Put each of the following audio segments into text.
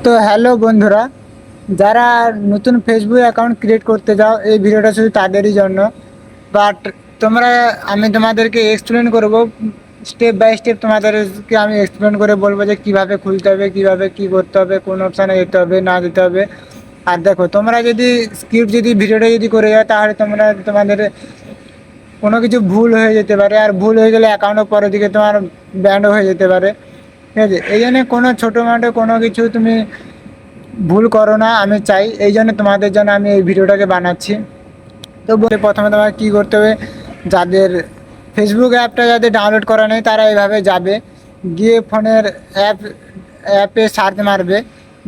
তো হ্যালো বন্ধুরা, যারা নতুন ফেসবুক অ্যাকাউন্ট ক্রিয়েট করতে চাও এই ভিডিওটা শুধু তাদেরই জন্য। বাট তোমরা আমি তোমাদেরকে এক্সপ্লেন করব, স্টেপ বাই স্টেপ তোমাদেরকে আমি এক্সপ্লেন করে বলবো যে কিভাবে খুলতে হবে, কিভাবে কি করতে হবে, কোন অপশানে যেতে হবে না যেতে হবে। আর দেখো, তোমরা যদি স্কিপ যদি ভিডিওটা যদি করে যাও তাহলে তোমাদের কোনো কিছু ভুল হয়ে যেতে পারে, আর ভুল হয়ে গেলে অ্যাকাউন্টও পরের দিকে তোমার ব্যান্ডও হয়ে যেতে পারে। ঠিক আছে, এই জন্য কোনো ছোটো মোটো কোনো কিছু তুমি ভুল করো না, আমি চাই, এই জন্য তোমাদের জন্য আমি এই ভিডিওটাকে বানাচ্ছি। তো বলে প্রথমে তোমার কী করতে হবে, যাদের ফেসবুক অ্যাপটা যাদের ডাউনলোড করা নেই তারা এইভাবে যাবে, গিয়ে ফোনের অ্যাপে সার্চ মারবে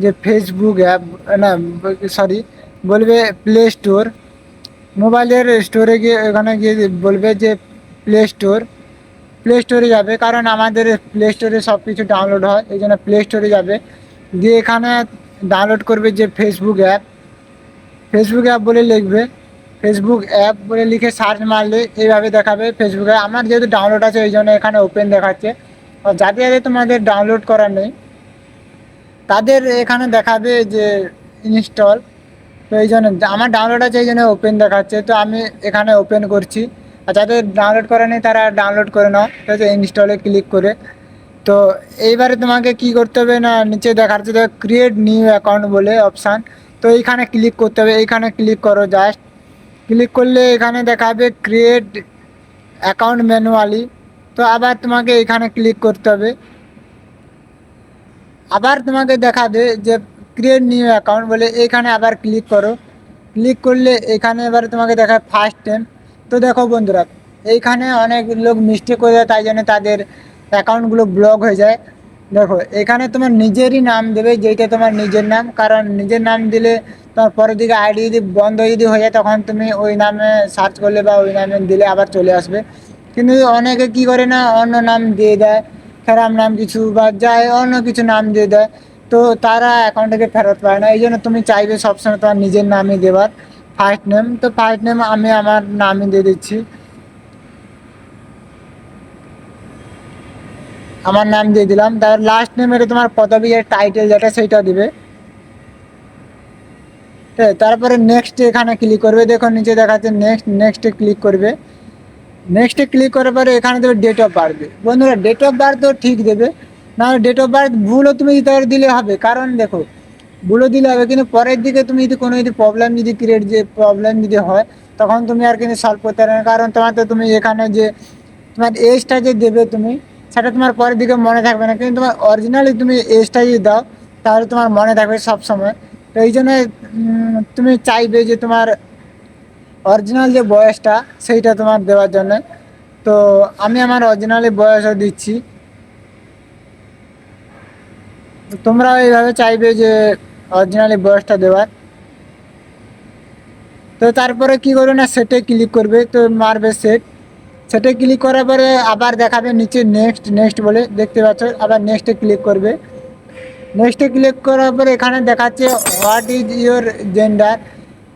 যে ফেসবুক অ্যাপ, না সরি, বলবে প্লে স্টোর। মোবাইলের স্টোরে গিয়ে ওখানে গিয়ে বলবে যে প্লে স্টোর। প্লে স্টোরে যাবে, কারণ আমাদের প্লে স্টোরে সব কিছু ডাউনলোড হয়, এই জন্য প্লে স্টোরে যাবে। দিয়ে এখানে ডাউনলোড করবে যে ফেসবুক অ্যাপ। ফেসবুক অ্যাপ বলে লিখবে, ফেসবুক অ্যাপ বলে লিখে সার্চ মারলে এইভাবে দেখাবে ফেসবুক অ্যাপ। আমার যেহেতু ডাউনলোড আছে এই জন্য এখানে ওপেন দেখাচ্ছে। আর যাদের যাদের তোমাদের ডাউনলোড করা নেই তাদের এখানে দেখাবে যে ইনস্টল। তো এই জন্য আমার ডাউনলোড আছে এই জন্য ওপেন দেখাচ্ছে, তো আমি এখানে ওপেন করছি। আর যাদের ডাউনলোড করা নেই তারা ডাউনলোড করে নাও, ঠিক আছে, ইনস্টলে ক্লিক করে। তো এইবারে তোমাকে কি করতে হবে না, নিচে দেখাচ্ছে তো ক্রিয়েট নিউ অ্যাকাউন্ট বলে অপশান। তো এইখানে ক্লিক করতে হবে, এইখানে ক্লিক করো জাস্ট। ক্লিক করলে এখানে দেখাবে ক্রিয়েট অ্যাকাউন্ট ম্যানুয়ালি। তো আবার তোমাকে এখানে ক্লিক করতে হবে, আবার তোমাকে দেখাবে যে ক্রিয়েট নিউ অ্যাকাউন্ট বলে, এইখানে আবার ক্লিক করো। ক্লিক করলে এখানে এবারে তোমাকে দেখায় ফার্স্ট টাইম। তো দেখো বন্ধুরা, এইখানে অনেক লোক মিস্টেক করে যায়, তাই জন্য তাদের অ্যাকাউন্টগুলো ব্লক হয়ে যায়। দেখো এখানে তোমার নিজেরই নাম দেবে, যেটা তোমার নিজের নাম, কারণ নিজের নাম দিলে তোমার পরের দিকে আইডি যদি বন্ধ যদি হয়ে যায় তখন তুমি ওই নামে সার্চ করলে বা ওই নামে দিলে আবার চলে আসবে। কিন্তু অনেকে কি করে না, অন্য নাম দিয়ে দেয়, খারাপ নাম কিছু বা যায় অন্য কিছু নাম দিয়ে দেয়। তো তারা অ্যাকাউন্টটাকে ফেরত পায় না, এই জন্য তুমি চাইবে সবসময় তোমার নিজের নামই দেওয়ার। ফার্স্ট নেম, তো ফার্স্ট নেম আমি আমার নামই দিয়ে দিচ্ছি, আমার নাম দিয়ে দিলাম। তারপর লাস্ট নেম এটা তোমার পদবী টাইটেল যেটা সেইটা দিবে। ঠিক আছে, তারপরে নেক্সট এখানে ক্লিক করবে, দেখো নিচে দেখাচ্ছে নেক্সট, নেক্সটে ক্লিক করবে। নেক্সটে ক্লিক করার পরে এখানে দেবে ডেট অফ বার্থ। বন্ধুরা ডেট অফ বার্থও ঠিক দেবে, না ডেট অফ বার্থ ভুলও তুমি দিলে হবে, কারণ দেখো ভুলও দিলে হবে কিন্তু পরের দিকে তুমি যদি কোনো যদি প্রবলেম যদি ক্রিয়েট যে প্রবলেম যদি হয় তখন তুমি আর কিন্তু সলভ করতে পারবে না, কারণ তোমার তো তুমি এখানে যে তোমার এজটা যে দেবে তুমি সেটা তোমার পরের দিকে মনে থাকবে না, কিন্তু তোমার অরিজিনালি তুমি এজটা যদি দাও তাহলে তোমার মনে থাকবে সব সময়। তো এই জন্য তুমি চাইবে যে তোমার অরিজিনাল যে বয়সটা সেইটা তোমার দেওয়ার জন্য। তো আমি আমার অরিজিনালি বয়সও দিচ্ছি, তোমরা এইভাবে চাইবে যে অরিজিনালি বয়সটা দেওয়ার। তো তারপরে কি করবে না, সেটে ক্লিক করবে, তো মারবে সেট। সেটে ক্লিক করার পরে আবার দেখাবে নিচে নেক্সট, নেক্সট বলে দেখতে পাচ্ছ, আবার নেক্সটে ক্লিক করবে। নেক্সটে ক্লিক করার পরে এখানে দেখাচ্ছে হোয়াট ইজ ইউর জেন্ডার,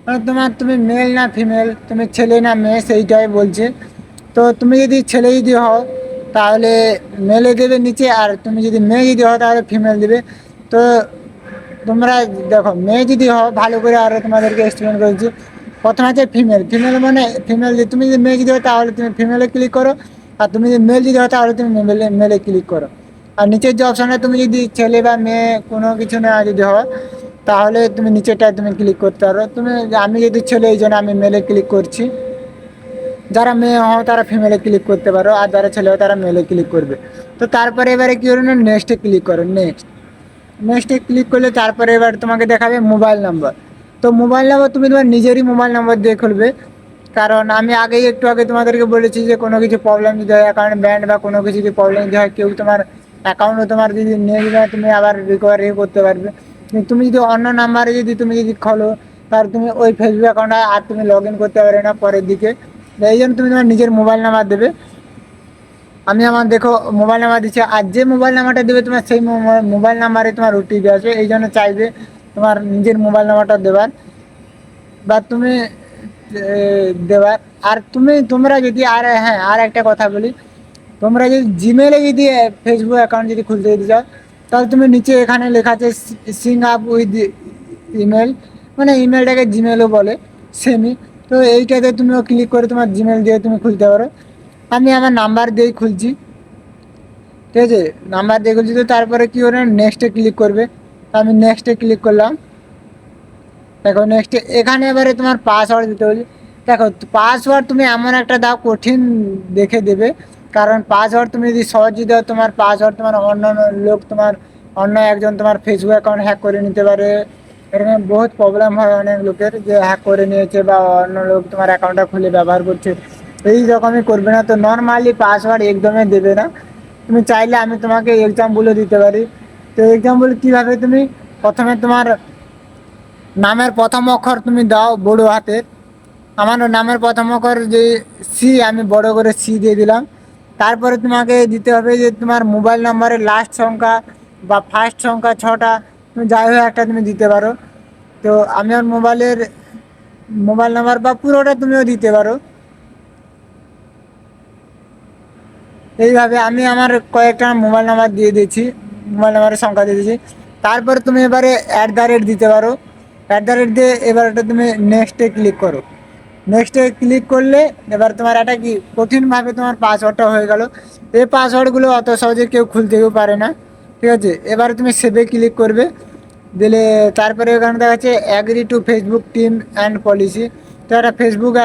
মানে তুমি মেল না ফিমেল, তুমি ছেলে না মেয়ে সেইটাই বলছে। তো তুমি যদি ছেলে যদি হও তাহলে মেলে দেবে নিচে, আর তুমি যদি মেয়ে যদি হও তাহলে ফিমেল দেবে। তো তোমরা দেখো মেয়ে যদি হও, ভালো করে আরও তোমাদেরকে এক্সপ্লেন করেছি। প্রথমে আছে ফিমেল, ফিমেল মানে ফিমেল, তুমি যদি মেয়ে যদি হও তাহলে তুমি ফিমেলে ক্লিক করো, আর তুমি যদি মেল যদি হও তাহলে তুমি মেলে মেলে ক্লিক করো। আর নিচের যে অপশানে তুমি যদি ছেলে বা মেয়ে কোনো কিছু না যদি হও তাহলে তুমি নিচেরটায় তুমি ক্লিক করতে পারো। আমি যদি ছেলে এই জন্য আমি মেলে ক্লিক করছি, যারা মেয়ে হও তারা ফিমেলে ক্লিক করতে পারো, আর যারা ছেলে হও তারা মেলে ক্লিক করবে। তো তারপরে এবারে কী করো না, নেক্সটে ক্লিক করো। নেক্সট, নেক্সটে ক্লিক করলে তারপরে এবার তোমাকে দেখাবে মোবাইল নাম্বার। তো মোবাইল নাম্বার তুমি তোমার নিজেরই মোবাইল নাম্বার দিয়ে খুলবে, কারণ আমি আগেই একটু আগে তোমাদেরকে বলেছি যে কোনো কিছু প্রবলেম যদি হয়, অ্যাকাউন্ট ব্যান্ড বা কোনো কিছু যদি প্রবলেম যদি হয়, কেউ তোমার অ্যাকাউন্টও তোমার যদি নিয়ে যাবে তুমি আবার রিকভারি করতে পারবে। কিন্তু তুমি যদি অন্য নাম্বারে যদি তুমি যদি খোলো তাহলে তুমি ওই ফেসবুক অ্যাকাউন্টে আর তুমি লগ ইন করতে পারবে না পরের দিকে। এই জন্য তুমি তোমার নিজের মোবাইল নাম্বার দেবে। আমি আমার দেখো মোবাইল নাম্বার দিচ্ছি, আর যে মোবাইল নাম্বারটা দেবে তোমার সেই মোবাইল নাম্বারে তোমার ওটিপি আসবে, এই জন্য চাইবে তোমার নিজের মোবাইল নাম্বারটা দেবার বা তুমি দেওয়ার। আর তোমরা যদি, আর হ্যাঁ আর একটা কথা বলি, তোমরা যদি জিমেলে যদি ফেসবুক অ্যাকাউন্ট যদি খুলতে যদি চাও তাহলে তুমি নিচে এখানে লেখা আছে সিং আপ উইথ ইমেল, মানে ইমেলটাকে জিমেলও বলে সেমই। তো এইটাতে তুমিও ক্লিক করে তোমার জিমেল দিয়ে তুমি খুলতে পারো। আমি আমার নাম্বার দিয়েই খুলছি, ঠিক আছে, নাম্বার দিয়ে খুলছি। তো তারপরে কী করে নেক্সটে ক্লিক করবে, আমি নেক্সটে ক্লিক করলাম। দেখো নেক্সটে এখানে এবারে তোমার পাসওয়ার্ড দিতে হবে। দেখো পাসওয়ার্ড তুমি এমন একটা দাও কঠিন দেখে দেবে, কারণ পাসওয়ার্ড তুমি যদি সহজে দাও তোমার পাসওয়ার্ড তোমার অন্য লোক তোমার অন্য একজন তোমার ফেসবুক অ্যাকাউন্ট হ্যাক করে নিতে পারে। এরকম বহুত প্রবলেম হয় অনেক লোকের, যে হ্যাক করে নিয়েছে বা অন্য লোক তোমার অ্যাকাউন্টটা খুলে ব্যবহার করছে। এই রকমই করবে না, তো নর্মালি পাসওয়ার্ড একদমই দেবে না। তুমি চাইলে আমি তোমাকে এক্সাম্পলও দিতে পারি। তো এক্সাম্পল কীভাবে, তুমি প্রথমে তোমার নামের প্রথম অক্ষর তুমি দাও বড় হাতের। আমার নামের প্রথম অক্ষর যে সি, আমি বড় করে সি দিয়ে দিলাম। তারপরে তোমাকে দিতে হবে যে তোমার মোবাইল নাম্বারের লাস্ট সংখ্যা বা ফার্স্ট সংখ্যা 6টা, তুমি যাই হোক একটা তুমি দিতে পারো। তো আমি আমার মোবাইল নাম্বার বা পুরোটা তুমিও দিতে পারো। এইভাবে আমি আমার কয়েকটা মোবাইল নাম্বার দিয়ে দিয়েছি, মোবাইল নাম্বারের সংখ্যা দিয়ে দিয়েছি। তারপরে তুমি এবারে @ দিতে পারো। @ দিয়ে এবার এটা তুমি নেক্সটে ক্লিক করো। নেক্সটে ক্লিক করলে এবার তোমার একটা কি কঠিনভাবে তোমার পাসওয়ার্ডটা হয়ে গেল। এই পাসওয়ার্ডগুলো অত সহজে কেউ খুলতেও পারে না, ঠিক আছে। এবারে তুমি সেভে ক্লিক করবে, দিলে তারপরে এখানে দেখা যাচ্ছে agree to Facebook team and policy. তো একটা ফেসবুক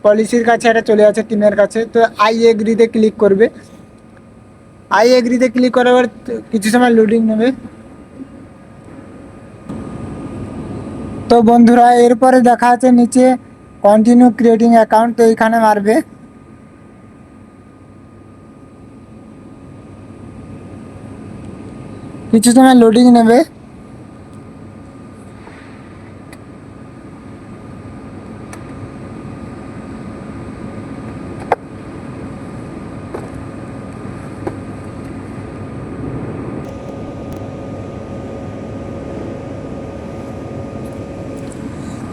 পলিসির কাছে এটা চলে যাচ্ছে, টিমের কাছে। তো আই এগ্রিতে ক্লিক করবে। আই এগ্রিতে ক্লিক করার কিছু সময় লোডিং নেবে। তো বন্ধুরা এরপরে দেখা আছে নিচে কন্টিনিউ ক্রিয়েটিং অ্যাকাউন্ট, তো এইখানে মারবে। কিছু সময় লোডিং নেবে।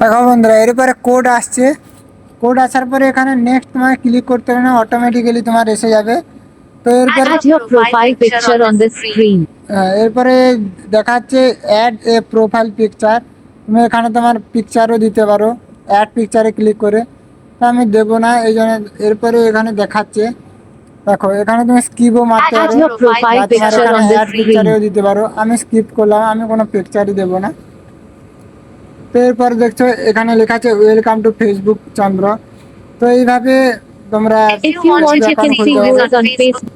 দেখো বন্ধুরা এরপরে কোড আসছে, কোড আসার পরে এখানে নেক্সট তোমার ক্লিক করতে হবে না, অটোমেটিক্যালি তোমার এসে যাবে। তো এরপরে Add your profile picture on the screen. এরপরে দেখাচ্ছে অ্যাড এ প্রোফাইল পিকচার। তুমি এখানে তোমার পিকচারও দিতে পারো অ্যাড পিকচারে ক্লিক করে। তো আমি দেবো না, এই জন্য। এরপরে এখানে দেখাচ্ছে, দেখো এখানে তুমি স্কিপও মারতে Add পারো your profile বা তোমার picture এখানে on the অ্যাড screen. পিকচারেও দিতে পারো। আমি স্কিপ করলাম, আমি কোনো পিকচারই দেবো না। তো এরপরে দেখছো এখানে লেখা আছে ওয়েলকাম টু ফেসবুক চন্দ্র। তো এইভাবে তোমরা If you want, you can see yours on Facebook.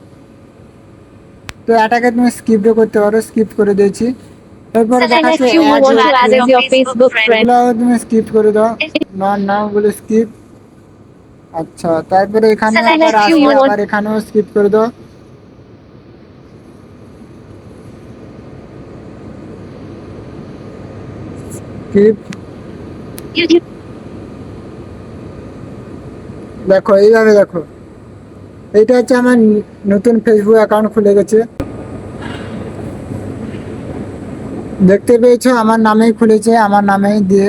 তো এটাকে তুমি স্কিপও করতে পারো, স্কিপ করে দিয়েছি। এরপরে And দেখাচ্ছে if you add want to add your as your Facebook friend, এগুলো তুমি স্কিপ করে দাও, নাম বলে স্কিপ। আচ্ছা তারপরে এখানে Select আবার if you আসবে, want. আবার এখানেও স্কিপ করে দাও। স্কিপ। you দেখো এইভাবে দেখো, এইটা হচ্ছে আমার নতুন ফেসবুক অ্যাকাউন্ট খুলে গেছে। দেখতে পেয়েছো আমার নামেই খুলেছে, আমার নামেই দিয়ে।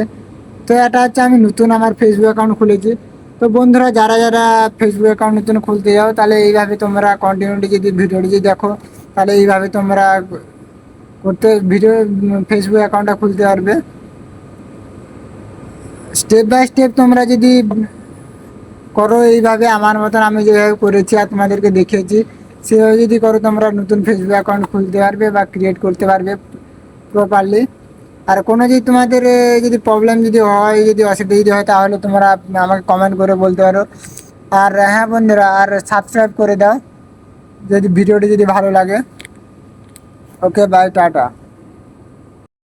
তো এটা হচ্ছে আমি নতুন আমার ফেসবুক অ্যাকাউন্ট খুলেছি। তো বন্ধুরা যারা যারা ফেসবুক অ্যাকাউন্ট নতুন খুলতে যাও, তাহলে এইভাবে তোমরা কন্টিনিউটি যদি ভিডিওটি যদি দেখো, তাহলে এইভাবে তোমরা ফেসবুক অ্যাকাউন্টটা খুলতে পারবে। স্টেপ বাই স্টেপ তোমরা যদি করো এইভাবে, আমার মতন আমি যেভাবে করেছি আর তোমাদেরকে দেখিয়েছি, সেভাবে যদি করো তোমরা নতুন ফেসবুক অ্যাকাউন্ট খুলতে পারবে বা ক্রিয়েট করতে পারবে প্রপারলি। আর কোনো যদি তোমাদের যদি প্রবলেম যদি হয়, যদি অসুবিধা যদি হয়, তাহলে তোমরা আমাকে কমেন্ট করে বলতে পারো। আর হ্যাঁ বন্ধুরা, আর সাবস্ক্রাইব করে দাও যদি ভিডিওটি যদি ভালো লাগে। Okay bye, tata.